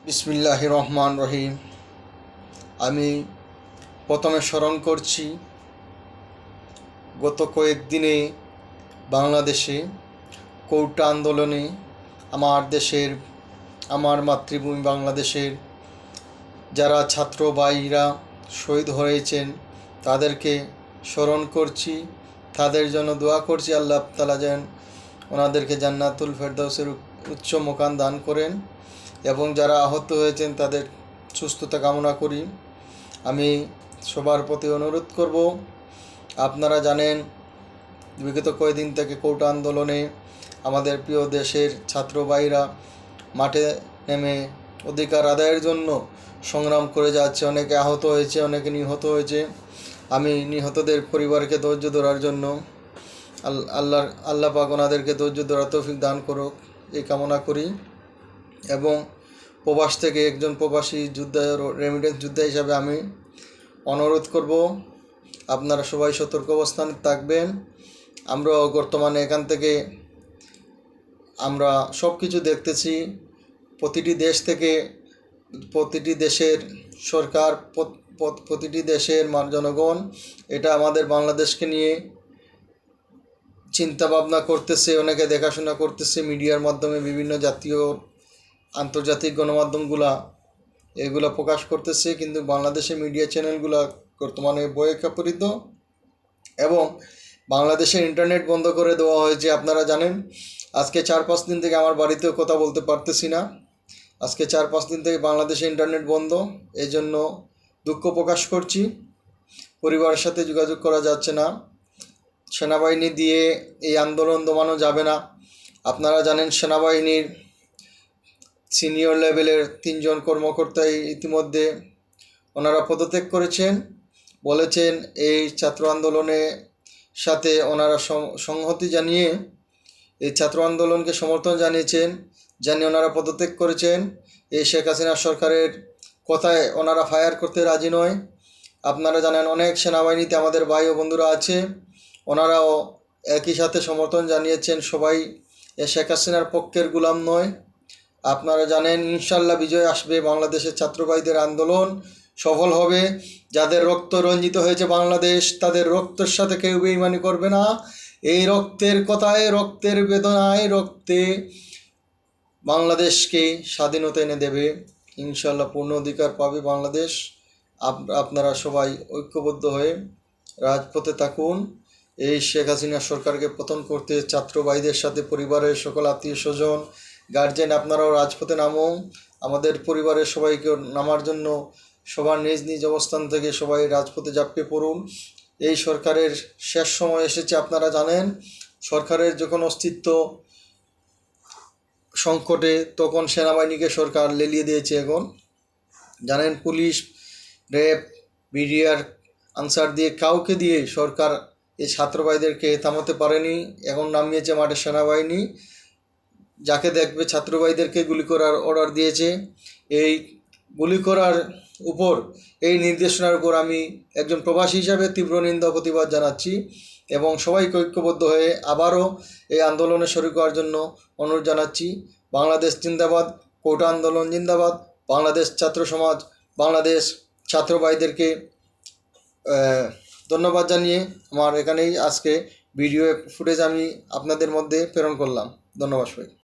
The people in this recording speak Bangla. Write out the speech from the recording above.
বিসমিল্লাহির রহমান রহিম। আমি প্রথমে স্মরণ করছি গত কয়েকদিনে বাংলাদেশে কোটা আন্দোলনে আমার মাতৃভূমি বাংলাদেশের যারা ছাত্র ভাইরা শহীদ হয়েছেন তাদেরকে স্মরণ করছি, তাদের জন্য দোয়া করছি আল্লাহ তাআলা যেন ওনাদেরকে জান্নাতুল ফেরদাউসের উচ্চ মোকাম দান করেন এবং যারা আহত হয়েছেন তাদের সুস্থতা কামনা করি। আমি সবার প্রতি অনুরোধ করব, আপনারা জানেন বিগত কয়েকদিন থেকে কোটা আন্দোলনে আমাদের প্রিয় দেশের ছাত্র ভাইরা মাঠে নেমে অধিকার আদায়ের জন্য সংগ্রাম করে যাচ্ছে। অনেকে আহত হয়েছে, অনেকে নিহত হয়েছে। আমি নিহতদের পরিবারকে ধৈর্য ধরার জন্য আল্লাহ পাক ওনাদেরকে ধৈর্য ধরার তৌফিক দান করুক এই কামনা করি। এবং প্রবাস থেকে একজন প্রবাসী যোদ্ধা, রেমিটেন্স যোদ্ধা হিসাবে আমি অনুরোধ করব, আপনারা সবাই সতর্ক অবস্থানে থাকবেন। আমরা বর্তমানে এখান থেকে আমরা সব কিছু দেখতেছি, প্রতিটি দেশ থেকে প্রতিটি দেশের সরকার, প্রতিটি দেশের জনগণ এটা আমাদের বাংলাদেশকে নিয়ে চিন্তা ভাবনা করতেছে, অনেকে দেখাশোনা করতেছে মিডিয়ার মাধ্যমে, বিভিন্ন জাতীয় আন্তর্জাতিক গণমাধ্যমগুলা এগুলো প্রকাশ করতেছে, কিন্তু বাংলাদেশের মিডিয়া চ্যানেলগুলো বর্তমানে বয়ঃপ্রীত এবং বাংলাদেশের ইন্টারনেট বন্ধ করে দেওয়া হয়েছে। আপনারা জানেন আজকে 4-5 দিন থেকে আমার বাড়িতেও কথা বলতে পারতেছি না। আজকে 4-5 দিন থেকে বাংলাদেশে ইন্টারনেট বন্ধ, এই জন্য দুঃখ প্রকাশ করছি। পরিবারের সাথে যোগাযোগ করা যাচ্ছে না। সেনাবাহিনী দিয়ে এই আন্দোলন দমানো যাবে না। আপনারা জানেন সেনাবাহিনীর সিনিয়র লেভেলের 3 জন কর্মকর্তা ইতিমধ্যে ওনারা পদত্যাগ করেছেন, বলেছেন এই ছাত্র আন্দোলনের সাথে ওনারা সংহতি জানিয়ে এই ছাত্র আন্দোলনকে সমর্থন জানিয়েছেন, জানিয়ে ওনারা পদত্যাগ করেছেন। এই শেখ হাসিনা সরকারের কথায় ওনারা ফায়ার করতে রাজি নয়। আপনারা জানেন অনেক সেনাবাহিনীতে আমাদের ভাই ও বন্ধুরা আছে, ওনারাও একই সাথে সমর্থন জানিয়েছেন। সবাই শেখ হাসিনার পক্ষের গোলাম নয়। আপনারা জানেন ইনশাল্লাহ বিজয় আসবে, বাংলাদেশের ছাত্র ভাইদের আন্দোলন সফল হবে। যাদের রক্ত রঞ্জিত হয়েছে বাংলাদেশ, তাদের রক্তের সাথে কেউ বেইমানি করবে না। এই রক্তের কথায়, রক্তের বেদনায়, রক্তে বাংলাদেশকে স্বাধীনতা এনে দেবে। ইনশাল্লাহ পূর্ণ অধিকার পাবে বাংলাদেশ। আপনারা সবাই ঐক্যবদ্ধ হয়ে রাজপথে থাকুন। এই শেখ হাসিনা সরকারকে পতন করতে ছাত্র ভাইদের সাথে পরিবারের সকল আত্মীয় স্বজন, গার্জেন আপনারাও রাজপথে নামুন। আমাদের পরিবারের সবাইকে নামার জন্য সবার নিজ নিজ অবস্থান থেকে সবাই রাজপথে ঝাঁপিয়ে পড়ুন। এই সরকারের শেষ সময় এসেছে। আপনারা জানেন সরকারের যখন অস্তিত্ব সংকটে তখন সেনাবাহিনীকে সরকার লেলিয়ে দিয়েছে। এখন জানেন পুলিশ, র্যাব, বিডিআর, আনসার দিয়ে কাউকে দিয়ে সরকার এই ছাত্র ভাইদেরকে থামাতে পারেনি। এখন নামিয়েছে মাঠে সেনাবাহিনী, যাকে দেখবে ছাত্র ভাইদেরকে গুলি করার অর্ডার দিয়েছে। এই গুলি করার উপর, এই নির্দেশনার উপর আমি একজন প্রবাসী হিসাবে তীব্র নিন্দা প্রতিবাদ জানাচ্ছি এবং সবাইকে ঐক্যবদ্ধ হয়ে আবারও এই আন্দোলনে শরিক হওয়ার জন্য অনুরোধ জানাচ্ছি। বাংলাদেশ জিন্দাবাদ, কোটা আন্দোলন জিন্দাবাদ, বাংলাদেশ ছাত্র সমাজ, বাংলাদেশ ছাত্র ভাইদেরকে ধন্যবাদ জানিয়ে আমার এখানেই আজকে ভিডিও ফুটেজ আমি আপনাদের মধ্যে প্রেরণ করলাম। ধন্যবাদ সবাই।